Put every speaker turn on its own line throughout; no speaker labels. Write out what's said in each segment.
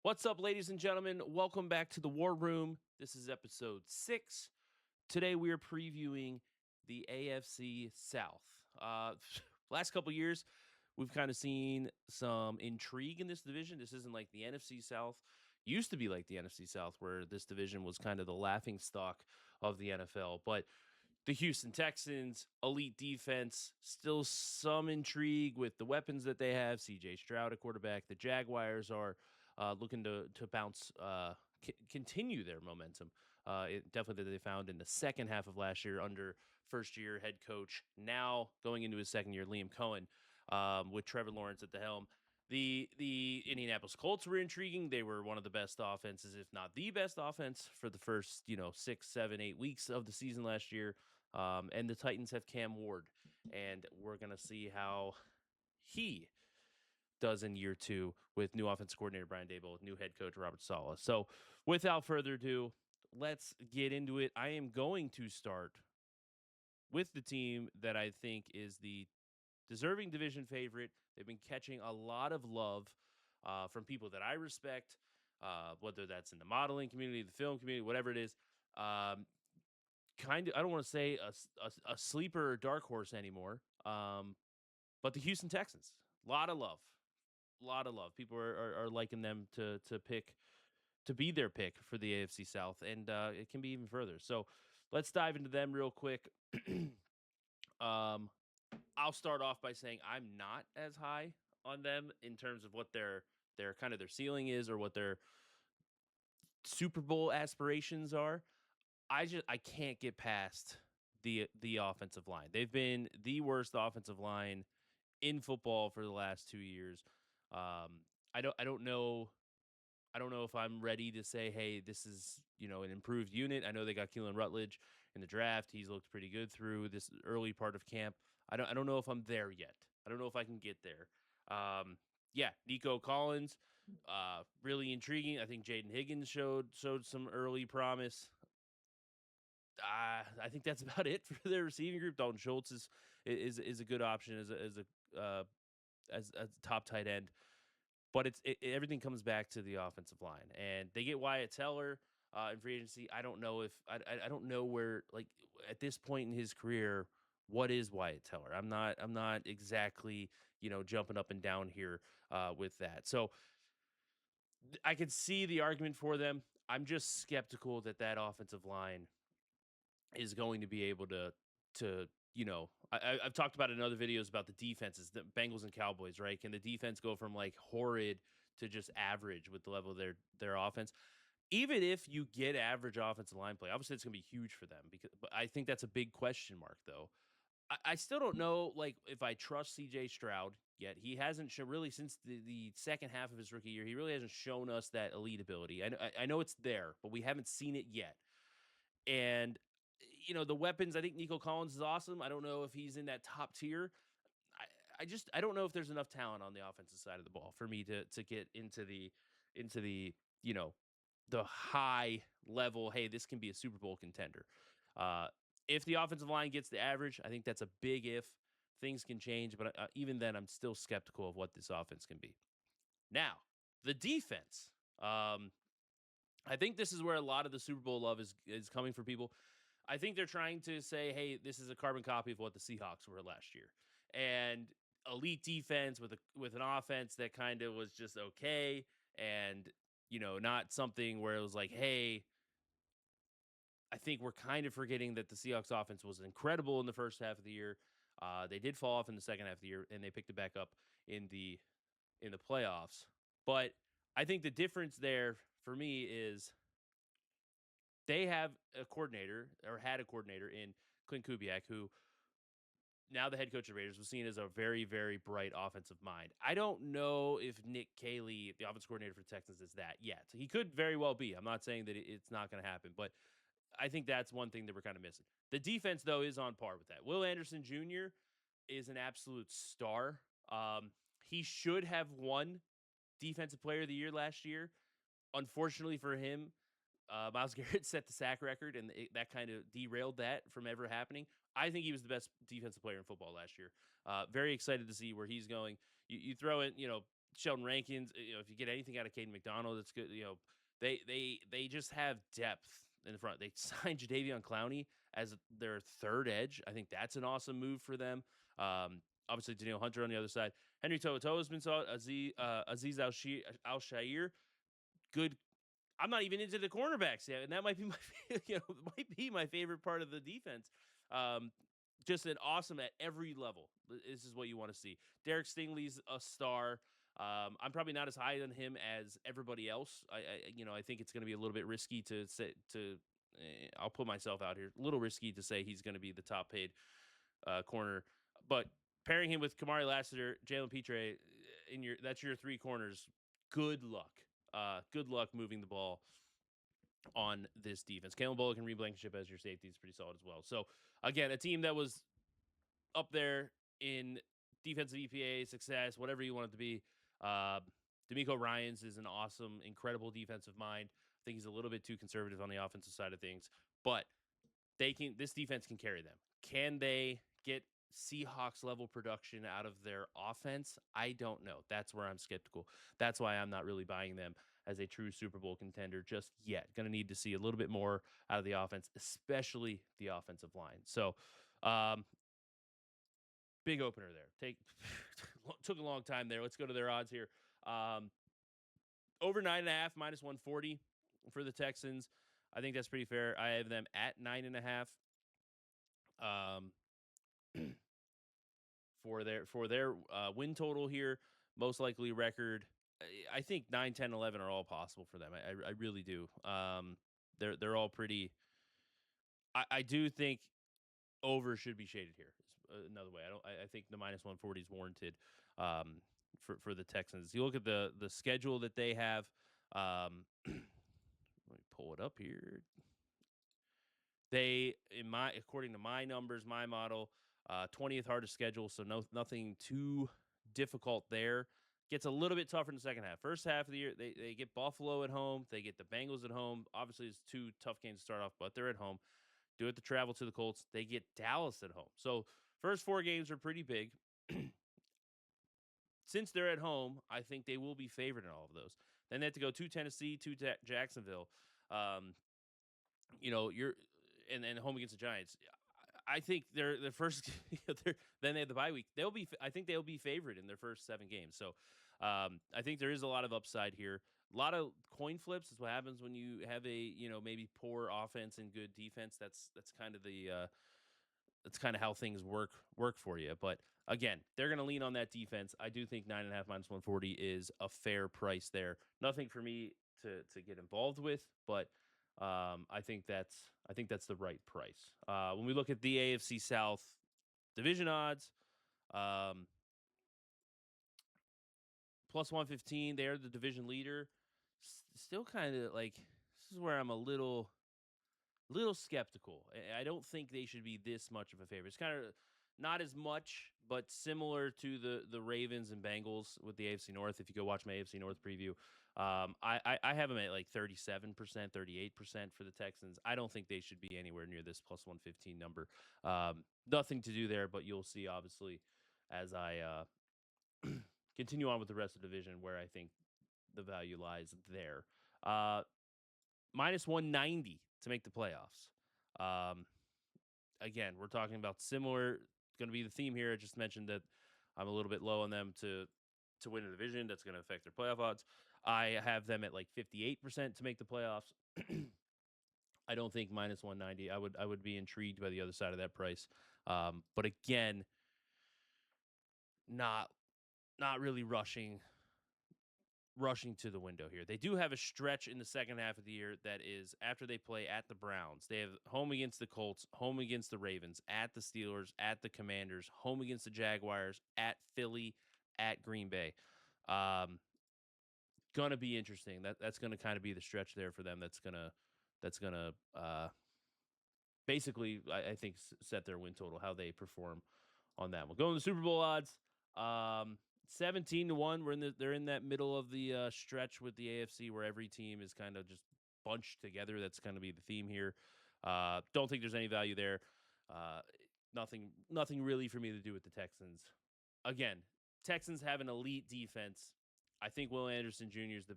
What's up, ladies and gentlemen? Welcome back to the War Room. This is episode 6. Today we are previewing the AFC South. Last couple years, we've kind of seen some intrigue in this division. This isn't like the NFC South. Used to be like the NFC South, where this division was kind of the laughing stock of the NFL. But the Houston Texans, elite defense, still some intrigue with the weapons that they have. CJ Stroud at quarterback. The Jaguars are looking to bounce, continue their momentum. Definitely that they found in the second half of last year under first year head coach. Now going into his second year, Liam Cohen, with Trevor Lawrence at the helm. The Indianapolis Colts were intriguing. They were one of the best offenses, if not the best offense, for the first 6, 7, 8 weeks of the season last year. And the Titans have Cam Ward, and we're gonna see how he does in year 2 with new offensive coordinator Brian Daboll, new head coach Robert Saleh. So, without further ado, let's get into it. I am going to start with the team that I think is the deserving division favorite. They've been catching a lot of love from people that I respect, whether that's in the modeling community, the film community, whatever it is. Kind of, I don't want to say a sleeper or dark horse anymore, but the Houston Texans. A lot of love. People are liking them to pick to be their pick for the AFC South, and it can be even further. So let's dive into them real quick. I'll start off by saying I'm not as high on them in terms of what their kind of their ceiling is or what their Super Bowl aspirations are. I can't get past the offensive line. They've been the worst offensive line in football for the last 2 years. I don't know if I'm ready to say, hey, this is an improved unit. I know they got Keelan Rutledge in the draft. He's looked pretty good through this early part of camp. I don't know if I'm there yet. I don't know if I can get there. Yeah, Nico Collins, really intriguing. I think Jaden Higgins showed some early promise. I think that's about it for their receiving group. Dalton Schultz is a good option as a top tight end, but everything comes back to the offensive line, and they get Wyatt Teller in free agency. I don't know if I don't know where, like, at this point in his career, what is Wyatt Teller? I'm not exactly jumping up and down here with that. So I could see the argument for them. I'm just skeptical that offensive line is going to be able to I've talked about in other videos about the defenses, the Bengals and Cowboys, right? Can the defense go from like horrid to just average with the level of their offense? Even if you get average offensive line play, obviously it's going to be huge for them, but I think that's a big question mark, though. I still don't know, like, if I trust CJ Stroud yet. He hasn't really since the second half of his rookie year. He really hasn't shown us that elite ability. I know it's there, but we haven't seen it yet. And the weapons, I think Nico Collins is awesome. I don't know if he's in that top tier. I don't know if there's enough talent on the offensive side of the ball for me to get into the the high level. Hey, this can be a Super Bowl contender. If the offensive line gets the average, I think that's a big if. Things can change, but even then, I'm still skeptical of what this offense can be. Now, the defense. I think this is where a lot of the Super Bowl love is coming for people. I think they're trying to say, hey, this is a carbon copy of what the Seahawks were last year. And elite defense with an offense that kind of was just okay, and not something where it was like, hey, I think we're kind of forgetting that the Seahawks offense was incredible in the first half of the year. They did fall off in the second half of the year, and they picked it back up in the playoffs. But I think the difference there for me is they have a coordinator, or had a coordinator, in Clint Kubiak, who, now the head coach of the Raiders, was seen as a very, very bright offensive mind. I don't know if Nick Caley, the offensive coordinator for the Texans, is that yet. He could very well be. I'm not saying that it's not going to happen, but I think that's one thing that we're kind of missing. The defense, though, is on par with that. Will Anderson Jr. is an absolute star. He should have won Defensive Player of the Year last year. Unfortunately for him, Myles Garrett set the sack record, and that kind of derailed that from ever happening. I think he was the best defensive player in football last year. Very excited to see where he's going. You throw in, Sheldon Rankins. If you get anything out of Caden McDonald, that's good. They just have depth in the front. They signed Jadeveon Clowney as their third edge. I think that's an awesome move for them. Obviously, Daniel Hunter on the other side. Henry To'oTo'o has been solid. Aziz Al-Shair, good. I'm not even into the cornerbacks yet, and that might be my favorite part of the defense. Just an awesome at every level. This is what you want to see. Derek Stingley's a star. I'm probably not as high on him as everybody else. I think it's going to be a little bit risky to say I'll put myself out here. A little risky to say he's going to be the top paid corner, but pairing him with Kamari Lassiter, Jalen Petre, that's your three corners. Good luck. Good luck moving the ball on this defense. Kalen Bullock and Reed Blankenship as your safety is pretty solid as well. So again, a team that was up there in defensive EPA success, whatever you want it to be. D'Amico Ryans is an awesome, incredible defensive mind. I think he's a little bit too conservative on the offensive side of things, but this defense can carry them. Can they get Seahawks level production out of their offense? I don't know. That's where I'm skeptical. That's why I'm not really buying them as a true Super Bowl contender just yet. Going to need to see a little bit more out of the offense, especially the offensive line. So, big opener there. Took a long time there. Let's go to their odds here. Over 9.5, minus 140 for the Texans. I think that's pretty fair. I have them at 9.5. For their win total here, most likely record. I think 9, 10, 11 are all possible for them. I really do. They're all pretty. I do think over should be shaded here. Another way. I think the minus 140 is warranted for the Texans. You look at the schedule that they have. Let me pull it up here. They, according to my numbers, my model, 20th hardest schedule, so nothing too difficult there. Gets a little bit tougher in the second half. First half of the year, they get Buffalo at home. They get the Bengals at home. Obviously, it's two tough games to start off, but they're at home. Do it to travel to the Colts. They get Dallas at home. So first 4 games are pretty big. Since they're at home, I think they will be favored in all of those. Then they have to go to Tennessee, to Jacksonville. You're and home against the Giants. I think they're the first. Then they have the bye week. I think they'll be favored in their first 7 games. So I think there is a lot of upside here. A lot of coin flips is what happens when you have a maybe poor offense and good defense. That's kind of that's kind of how things work for you. But again, they're going to lean on that defense. I do think 9.5 minus 140 is a fair price there. Nothing for me to get involved with, but I think that's the right price. When we look at the AFC South division odds, plus 115, they're the division leader. Still kind of like, this is where I'm a little skeptical. I don't think they should be this much of a favorite. It's kind of not as much, but similar to the Ravens and Bengals with the AFC North. If you go watch my AFC North preview, I have them at like 37%, 38% for the Texans. I don't think they should be anywhere near this plus 115 number. Nothing to do there, but you'll see, obviously, as I continue on with the rest of the division where I think the value lies there. Minus 190 to make the playoffs. Again, we're talking about similar. Going to be the theme here. I just mentioned that I'm a little bit low on them to win a division. That's going to affect their playoff odds. I have them at like 58% to make the playoffs. I don't think minus 190. I would be intrigued by the other side of that price. But again, not really rushing to the window here. They do have a stretch in the second half of the year that is after they play at the Browns. They have home against the Colts, home against the Ravens, at the Steelers, at the Commanders, home against the Jaguars, at Philly, at Green Bay. Gonna be interesting. That's gonna kind of be the stretch there for them. That's gonna basically, I think, set their win total, how they perform on that one. Going to the Super Bowl odds. 17-1. They're in that middle of the stretch with the AFC where every team is kind of just bunched together. That's going to be the theme here. Don't think there's any value there. Nothing really for me to do with the Texans. Again, Texans have an elite defense. I think Will Anderson Jr. is the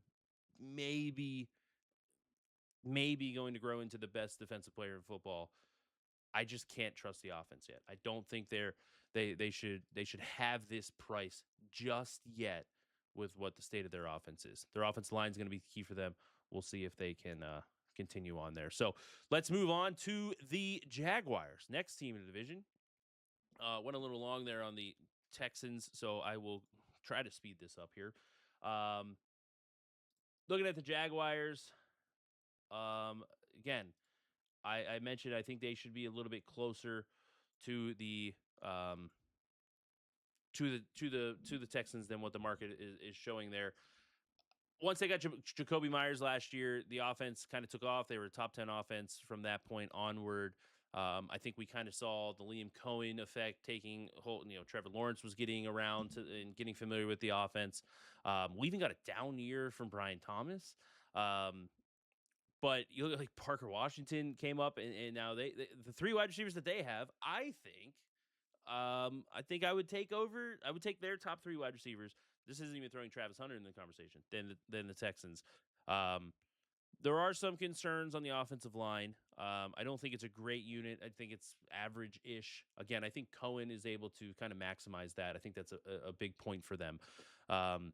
maybe maybe going to grow into the best defensive player in football. I just can't trust the offense yet. I don't think they should have this price just yet with what the state of their offense is. Their offense line is going to be key for them. We'll see if they can continue on there. So let's move on to the Jaguars, next team in the division. Went a little long there on the Texans, so I will try to speed this up here. Um, Looking at the Jaguars, again, I mentioned I think they should be a little bit closer to the to the Texans than what the market is showing there. Once they got Jacoby Myers last year, the offense kind of took off. They were a top 10 offense from that point onward. I think we kind of saw the Liam Cohen effect taking hold. Trevor Lawrence was getting around and getting familiar with the offense. We even got a down year from Brian Thomas. But you look like Parker Washington came up, and now the three wide receivers that they have, I think I would take their top three wide receivers. This isn't even throwing Travis Hunter in the conversation. Than the Texans. Um, there are some concerns on the offensive line. I don't think it's a great unit. I think it's average-ish. Again, I think Cohen is able to kind of maximize that. I think that's a big point for them. Um,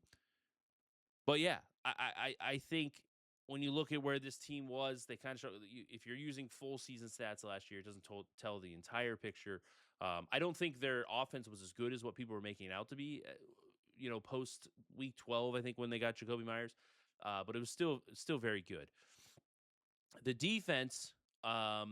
but yeah, I think when you look at where this team was, they kind of show if you're using full season stats last year, it doesn't tell the entire picture. I don't think their offense was as good as what people were making it out to be. Post week 12, I think when they got Jacoby Myers, but it was still very good. The defense, I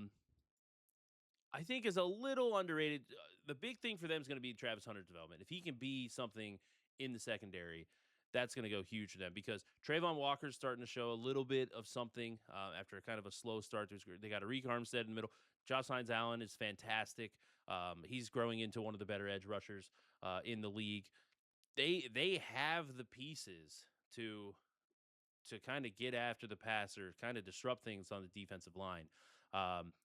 think, is a little underrated. The big thing for them is going to be Travis Hunter's development. If he can be something in the secondary, that's going to go huge for them because Trayvon Walker's starting to show a little bit of something after kind of a slow start. They got Arik Armstead in the middle. Josh Hines-Allen is fantastic. He's growing into one of the better edge rushers in the league. They have the pieces to kind of get after the passer, kind of disrupt things on the defensive line.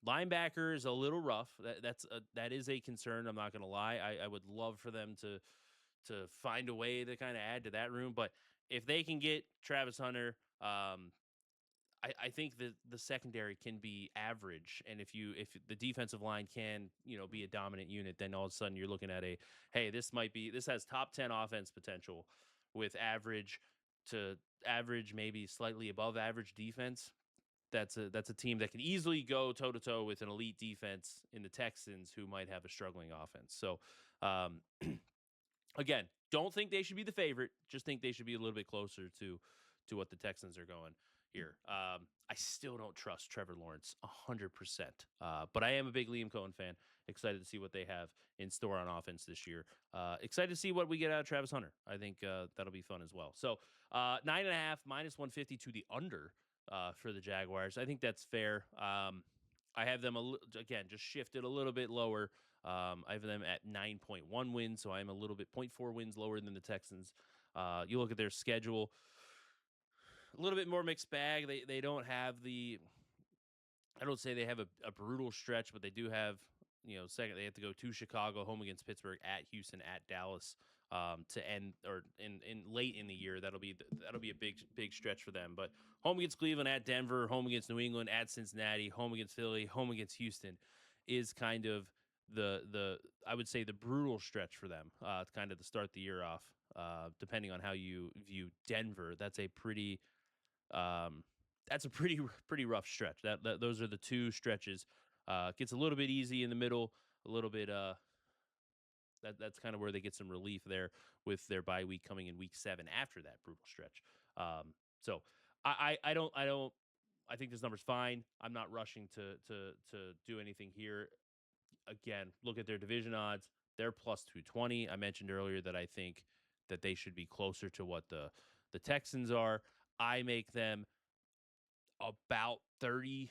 Linebacker is a little rough. That is a concern. I'm not going to lie. I would love for them to find a way to kind of add to that room, but if they can get Travis Hunter, I think that the secondary can be average, and if the defensive line can be a dominant unit, then all of a sudden you're looking at this has top 10 offense potential with average to average, maybe slightly above average defense. That's a team that can easily go toe to toe with an elite defense in the Texans, who might have a struggling offense. So, again, don't think they should be the favorite. Just think they should be a little bit closer to what the Texans are going here. I still don't trust Trevor Lawrence 100%, but I am a big Liam Cohen fan. Excited to see what they have in store on offense this year. Excited to see what we get out of Travis Hunter. I think that'll be fun as well. So 9.5 minus 150 to the under for the Jaguars. I think that's fair. I have them again just shifted a little bit lower. I have them at 9.1 wins, so I'm a little bit 0.4 wins lower than the Texans. You look at their schedule, a little bit more mixed bag. They don't have I don't say they have a brutal stretch, but they do have, second, they have to go to Chicago, home against Pittsburgh, at Houston, at Dallas, to end, or in late in the year. That'll be a big stretch for them. But home against Cleveland, at Denver, home against New England, at Cincinnati, home against Philly, home against Houston is kind of the I would say the brutal stretch for them. Kind of to start the year off. Depending on how you view Denver, that's a pretty pretty rough stretch. Those are the two stretches. Gets a little bit easy in the middle, a little bit that's kind of where they get some relief there with their bye week coming in week 7 after that brutal stretch. So I don't I think this number's fine. I'm not rushing to do anything here. Again, look at their division odds. They're plus 220. I mentioned earlier that I think that they should be closer to what the Texans are. I make them about 33%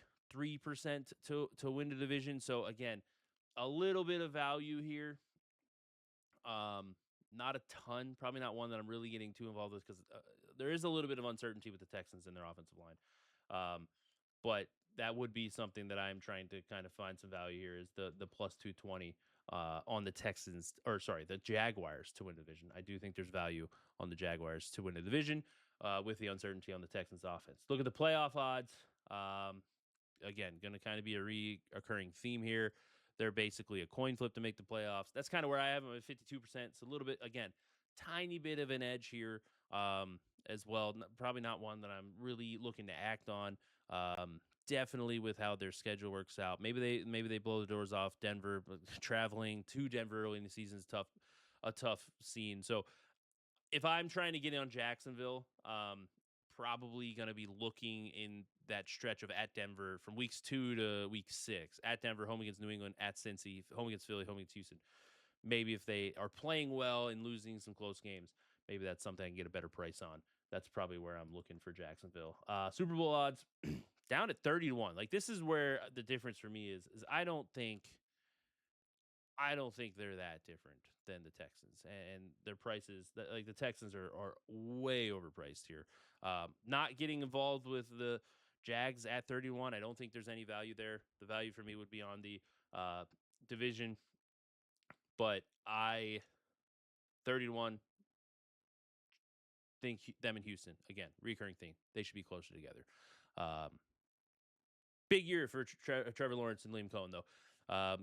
to win the division. So again, a little bit of value here. Not a ton, probably not one that I'm really getting too involved with, because there is a little bit of uncertainty with the Texans in their offensive line. But that would be something that I'm trying to kind of find some value here, is the plus 220 on the Texans, or sorry, the Jaguars to win the division. I do think there's value on the Jaguars to win the division with the uncertainty on the Texans offense. Look at the playoff odds. Again, going to kind of be a reoccurring theme here. They're basically a coin flip to make the playoffs. That's kind of where I have them at 52%. It's a little bit, again, tiny bit of an edge here as well. Probably not one that I'm really looking to act on. Definitely with how their schedule works out. Maybe they blow the doors off Denver, but traveling to Denver early in the season is a tough scene. So if I'm trying to get on Jacksonville, probably going to be looking in that stretch of at Denver from weeks 2 to week 6. At Denver, home against New England, at Cincy, home against Philly, home against Houston. Maybe if they are playing well and losing some close games, maybe that's something I can get a better price on. That's probably where I'm looking for Jacksonville. Super Bowl odds down at 30-1. Like, this is where the difference for me is I don't think they're that different than the Texans, and their prices. Like, the Texans are way overpriced here. Not getting involved with the Jags at 31. I don't think there's any value there. The value for me would be on the division, but 30-1. Think them in Houston again, recurring thing. They should be closer together. Big year for Trevor Lawrence and Liam Cohen, though.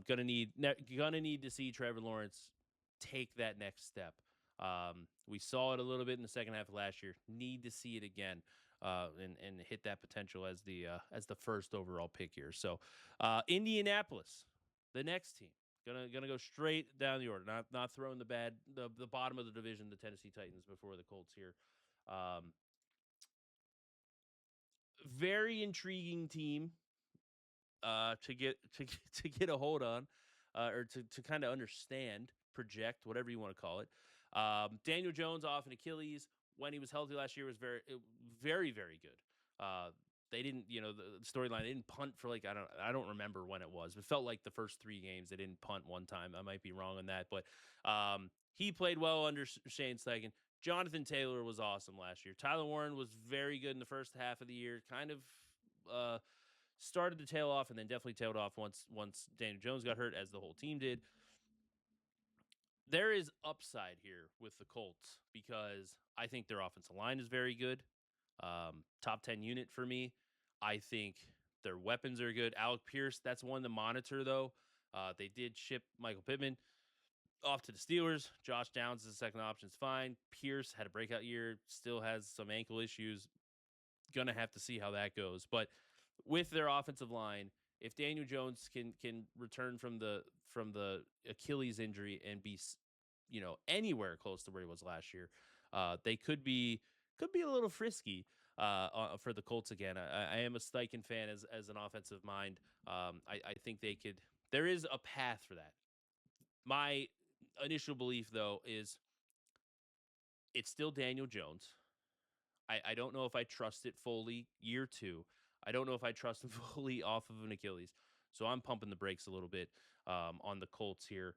Gonna need to see Trevor Lawrence take that next step. We saw it a little bit in the second half of last year. Need to see it again and hit that potential as the first overall pick here. So Indianapolis, the next team. Gonna go straight down the order. Not throwing the bottom of the division, the Tennessee Titans before the Colts here. Very intriguing team to get a hold on, or to kind of understand, project, whatever you want to call it. Daniel Jones off an Achilles when he was healthy last year was very, very, very good. They didn't, the storyline, they didn't punt for I don't remember when it was. It felt like the first 3 games they didn't punt one time. I might be wrong on that, but he played well under Shane Steichen. Jonathan Taylor was awesome last year. Tyler Warren was very good in the first half of the year. Kind of started to tail off, and then definitely tailed off once Daniel Jones got hurt, as the whole team did. There is upside here with the Colts because I think their offensive line is very good. Top 10 unit for me. I think their weapons are good. Alec Pierce, that's one to monitor, though. They did ship Michael Pittman off to the Steelers. Josh Downs is the second option. It's fine. Pierce had a breakout year, still has some ankle issues. Gonna have to see how that goes. But with their offensive line, if Daniel Jones can return from the Achilles injury and be anywhere close to where he was last year, they could be a little frisky for the Colts again. I am a Steichen fan as an offensive mind. I think they could. There is a path for that. My initial belief, though, is it's still Daniel Jones. I don't know if I trust it fully year 2. I don't know if I trust him fully off of an Achilles. So I'm pumping the brakes a little bit on the Colts here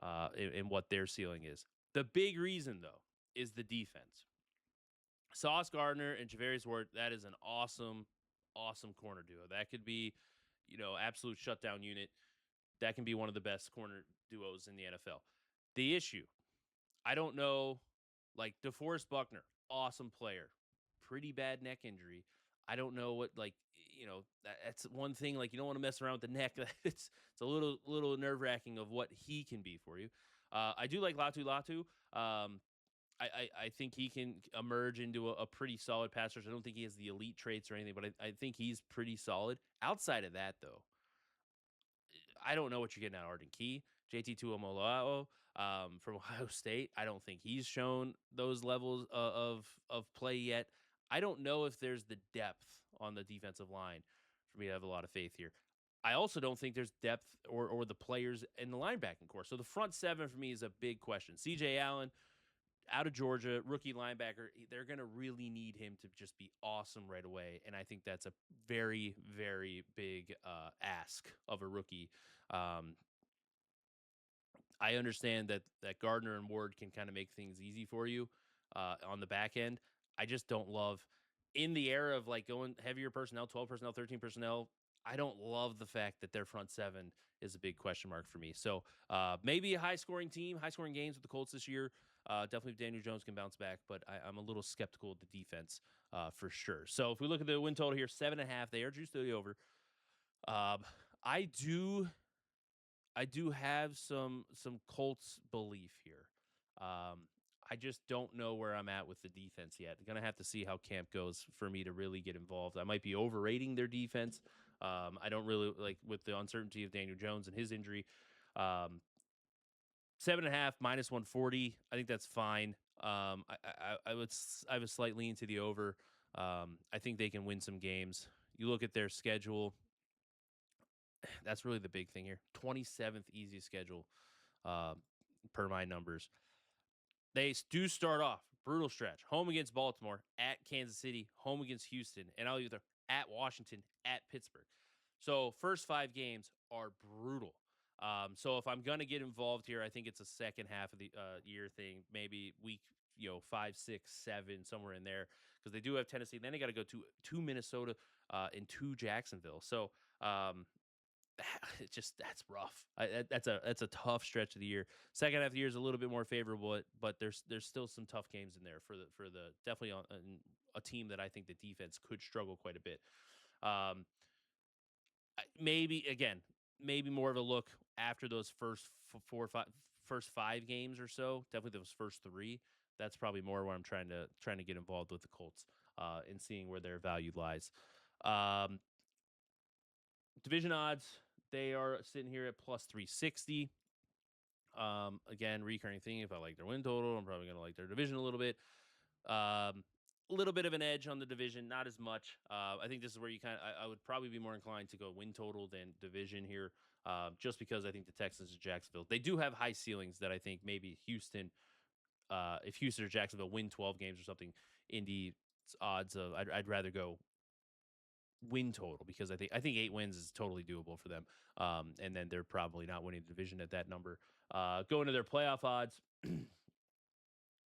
and what their ceiling is. The big reason, though, is the defense. Sauce Gardner and Javarius Ward, that is an awesome, awesome corner duo. That could be, absolute shutdown unit. That can be one of the best corner duos in the NFL. The issue, I don't know, like DeForest Buckner, awesome player. Pretty bad neck injury. I don't know what, that's one thing. Like, you don't want to mess around with the neck. It's a little nerve-wracking of what he can be for you. I do like Latu. I think he can emerge into a pretty solid pass rusher. I don't think he has the elite traits or anything, but I think he's pretty solid. Outside of that, though, I don't know what you're getting out of Arden Key. JT Tuimoloau from Ohio State, I don't think he's shown those levels of play yet. I don't know if there's the depth on the defensive line for me to have a lot of faith here. I also don't think there's depth or the players in the linebacking core. So the front 7 for me is a big question. C.J. Allen, out of Georgia, rookie linebacker, they're going to really need him to just be awesome right away. And I think that's a very, very big ask of a rookie. I understand that Gardner and Ward can kind of make things easy for you on the back end. I just don't love, in the era of going heavier personnel, 12 personnel, 13 personnel, I don't love the fact that their front seven is a big question mark for me. So maybe a high scoring team, high scoring games with the Colts this year. Definitely if Daniel Jones can bounce back, but I'm a little skeptical of the defense for sure. So if we look at the win total here, 7.5, they are juiced to the over. Um, I do have some Colts belief here. I just don't know where I'm at with the defense yet. I'm gonna have to see how camp goes for me to really get involved. I might be overrating their defense. I don't really like with the uncertainty of Daniel Jones and his injury. Um, 7.5 minus 140. I think that's fine. I would slight lean to the over. I think they can win some games. You look at their schedule. That's really the big thing here. 27th easiest schedule uh, per my numbers. They do start off brutal stretch. Home against Baltimore, at Kansas City, home against Houston, and I'll either at Washington, at Pittsburgh. So first 5 games are brutal. So if I'm gonna get involved here, I think it's a second half of the year thing, maybe week 5, 6, 7, somewhere in there, because they do have Tennessee. Then they got to go to Minnesota and to Jacksonville. So um, it's just that's rough. That's a tough stretch of the year. Second half of the year is a little bit more favorable, but there's still some tough games in there for the definitely on a team that I think the defense could struggle quite a bit. Um, maybe again, maybe more of a look after those first 5 games or so. Definitely those first 3. That's probably more where I'm trying to get involved with the Colts and seeing where their value lies. Um, Division odds, they are sitting here at plus 360. Again, recurring thing. If I like their win total, I'm probably going to like their division a little bit. A little bit of an edge on the division, not as much. I think this is where I would probably be more inclined to go win total than division here, just because I think the Texans and Jacksonville, they do have high ceilings that I think maybe Houston, if Houston or Jacksonville win 12 games or something, Indy odds of I'd rather go win total because I think 8 wins is totally doable for them. And then they're probably not winning the division at that number. Going to their playoff odds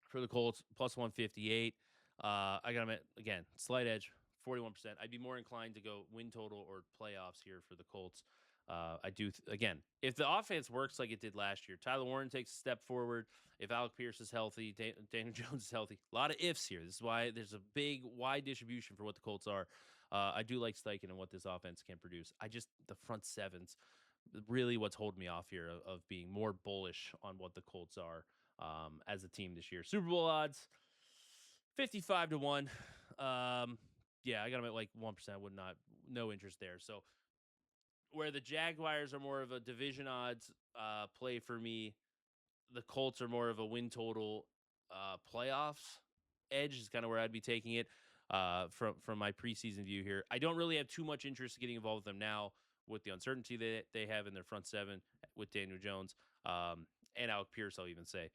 for the Colts plus 158. I got them at again slight edge 41%. I'd be more inclined to go win total or playoffs here for the Colts. I do again if the offense works like it did last year. Tyler Warren takes a step forward. If Alec Pierce is healthy, Daniel Jones is healthy. A lot of ifs here. This is why there's a big wide distribution for what the Colts are. I do like Steichen and what this offense can produce. The front sevens, really what's holding me off here of being more bullish on what the Colts are as a team this year. Super Bowl odds, 55 to 1. Yeah, I got them at like 1%. No interest there. So where the Jaguars are more of a division odds play for me, the Colts are more of a win total playoffs edge is kind of where I'd be taking it from my preseason view here. I don't really have too much interest in getting involved with them now with the uncertainty that they have in their front seven with Daniel Jones and Alec Pierce, I'll even say.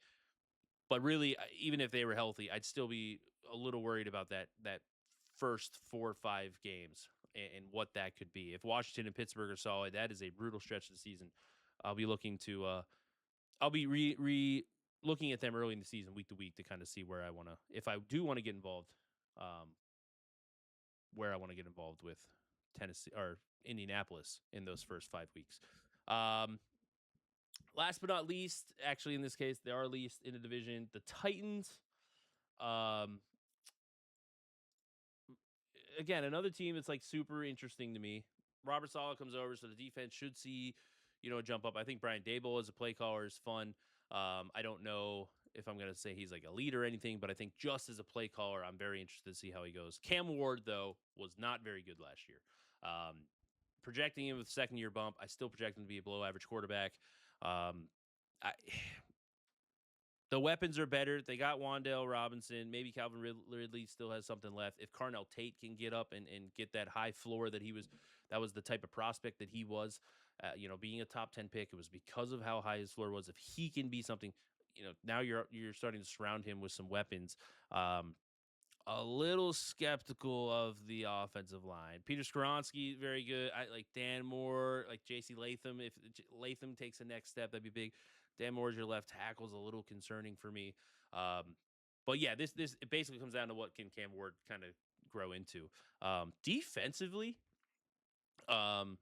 But really, even if they were healthy, I'd still be a little worried about that first 4 or 5 games and what that could be. If Washington and Pittsburgh are solid, that is a brutal stretch of the season. I'll be looking to I'll be looking at them early in the season, week to week, to kind of see where I want to, if I do want to get involved, where I want to get involved with Tennessee or Indianapolis in those first 5 weeks. Last but not least, actually in this case, they are least in the division. The Titans, again, another team that's like super interesting to me. Robert Saleh comes over, so the defense should see, a jump up. I think Brian Daboll as a play caller is fun. I don't know if I'm going to say he's like a lead or anything, but I think just as a play caller, I'm very interested to see how he goes. Cam Ward, though, was not very good last year. Projecting him with second-year bump, I still project him to be a below-average quarterback. The weapons are better. They got Wan'Dale Robinson. Maybe Calvin Ridley still has something left. If Carnell Tate can get up and get that high floor that was the type of prospect that he was, being a top 10 pick, it was because of how high his floor was. If he can be something, now you're starting to surround him with some weapons. A little skeptical of the offensive line. Peter Skoronski, very good. I like Dan Moore, like J.C. Latham. If Latham takes the next step, that'd be big. Dan Moore's your left tackle is a little concerning for me. But yeah, this it basically comes down to what can Cam Ward kind of grow into. Defensively, Um,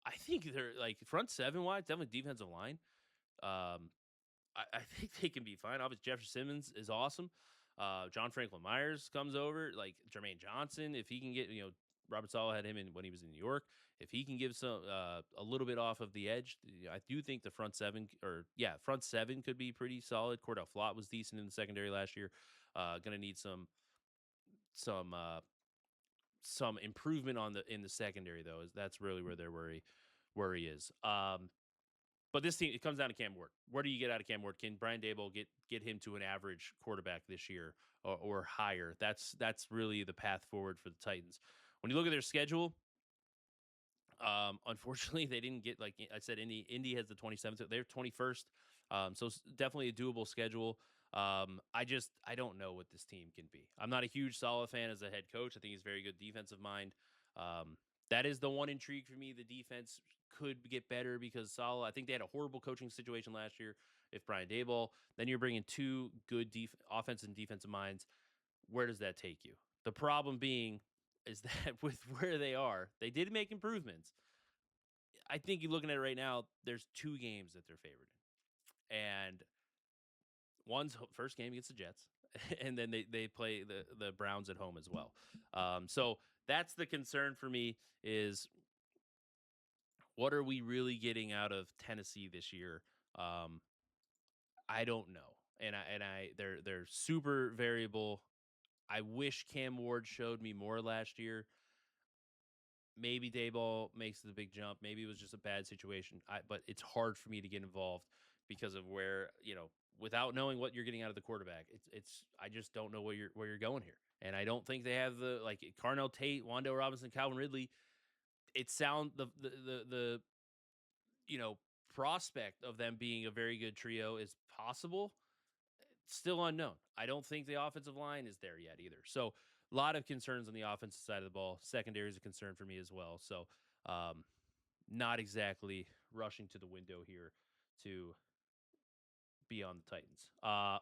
I think they're like front seven wise, definitely defensive line. Um, I think they can be fine. Obviously, Jefferson Simmons is awesome. John Franklin Myers comes over, like Jermaine Johnson, if he can get, Robert Sala had him in when he was in New York. If he can give some a little bit off of the edge, I do think the front seven front seven could be pretty solid. Cordell Flott was decent in the secondary last year. Going to need some some improvement on the in the secondary though. That's really where their worry is. But this team, it comes down to Cam Ward. What do you get out of Cam Ward? Can Brian Daboll get him to an average quarterback this year or higher? That's really the path forward for the Titans. When you look at their schedule, unfortunately, they didn't get, like I said, Indy has the 27th. They're 21st, so it's definitely a doable schedule. I don't know what this team can be. I'm not a huge Saleh fan as a head coach. I think he's very good defensive mind. That is the one intrigue for me. The defense could get better because Saleh, I think they had a horrible coaching situation last year. If Brian Daboll, then you're bringing two good offensive and defensive minds. Where does that take you? The problem being is that with where they are, they did make improvements. I think you're looking at it right now, there's two games that they're favored in. And one's first game against the Jets, and then they play the Browns at home as well. So that's the concern for me is what are we really getting out of Tennessee this year? Um, I don't know. They're super variable. I wish Cam Ward showed me more last year. Maybe Dayball makes the big jump. Maybe it was just a bad situation. But it's hard for me to get involved because of where, without knowing what you're getting out of the quarterback. It's I just don't know where you're going here. And I don't think they have the like Carnell Tate, Wandale Robinson, Calvin Ridley. It sound the you know prospect of them being a very good trio is possible. Still unknown. I don't think the offensive line is there yet either. So a lot of concerns on the offensive side of the ball. Secondary is a concern for me as well. So not exactly rushing to the window here to be on the Titans.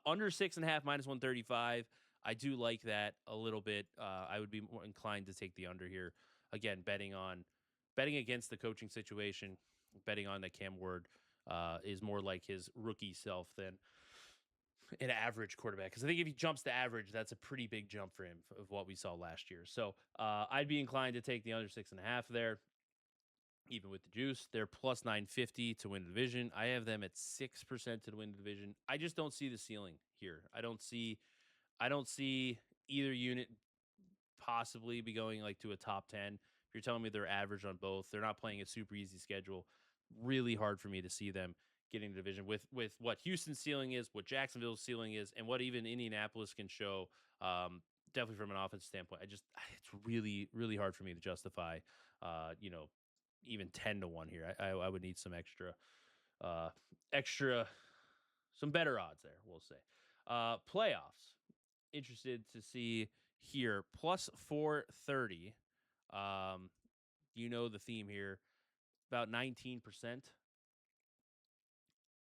Under 6.5 minus 135. I do like that a little bit. I would be more inclined to take the under here. Again, betting against the coaching situation, betting on that Cam Ward is more like his rookie self than an average quarterback. Because I think if he jumps to average, that's a pretty big jump for him of what we saw last year. So I'd be inclined to take the under 6.5 there. Even with the juice, they're plus 950 to win the division. I have them at 6% to win the division. I just don't see the ceiling here. I don't see either unit possibly be going like to a top 10. If you're telling me they're average on both, they're not playing a super easy schedule. Really hard for me to see them getting the division with what Houston's ceiling is, what Jacksonville's ceiling is, and what even Indianapolis can show. Definitely from an offensive standpoint, it's really really hard for me to justify. You know, even 10-1 here. I would need some extra, some better odds there. We'll say. Playoffs. Interested to see here plus 430. The theme here about 19%.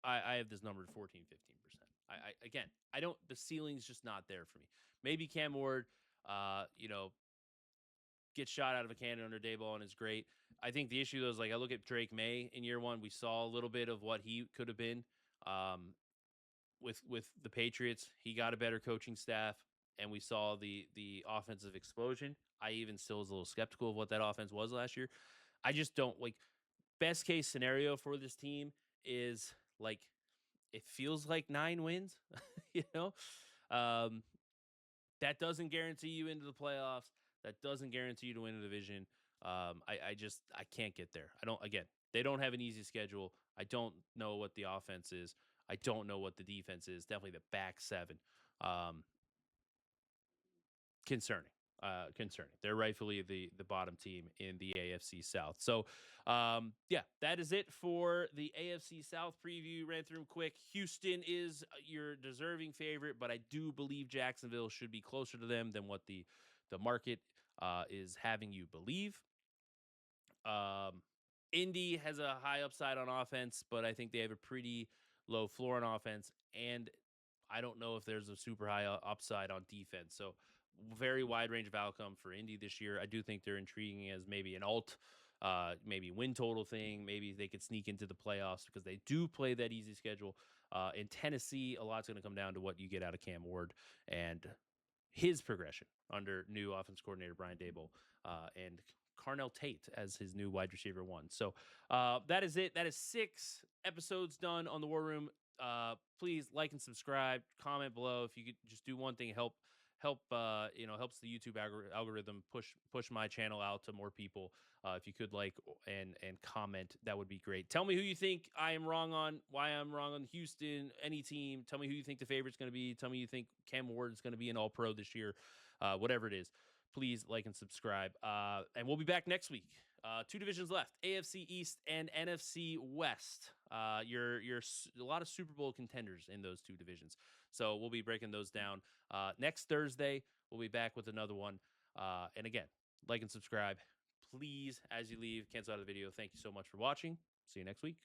I have this number at 14, 15%. Again, I don't. The ceiling's just not there for me. Maybe Cam Ward, gets shot out of a cannon under Dayball and is great. I think the issue though is like I look at Drake May in year one. We saw a little bit of what he could have been with the Patriots. He got a better coaching staff, and we saw the offensive explosion. I even still was a little skeptical of what that offense was last year. I just don't like best case scenario for this team is like it feels like 9 wins, you know. Um, that doesn't guarantee you into the playoffs. That doesn't guarantee you to win a division. I can't get there. I don't. Again, they don't have an easy schedule. I don't know what the offense is. I don't know what the defense is. Definitely the back seven. Um, concerning. Concerning. They're rightfully the bottom team in the AFC South. So, that is it for the AFC South preview. Ran through them quick. Houston is your deserving favorite, but I do believe Jacksonville should be closer to them than what the market is having you believe. Indy has a high upside on offense, but I think they have a pretty low floor on offense, and I don't know if there's a super high upside on defense. So very wide range of outcome for Indy this year. I do think they're intriguing as maybe an alt maybe win total thing. Maybe they could sneak into the playoffs because they do play that easy schedule. In Tennessee, a lot's going to come down to what you get out of Cam Ward and his progression under new offense coordinator Brian Dable and Carnell Tate as his new wide receiver one. So that is it. That is 6 episodes done on the War Room. Please like and subscribe, comment below. If you could just do one thing, helps the YouTube algorithm push my channel out to more people. If you could like and comment, that would be great. Tell me who you think I am wrong on, why I'm wrong on Houston, any team. Tell me who you think the favorite's going to be. Tell me you think Cam Ward is going to be an All-Pro this year. Whatever it is, please like and subscribe. And we'll be back next week. 2 divisions left: AFC East and NFC West. You're a lot of Super Bowl contenders in those 2 divisions. So we'll be breaking those down. Next Thursday, we'll be back with another one. And again, like and subscribe. Please, as you leave, cancel out of the video. Thank you so much for watching. See you next week.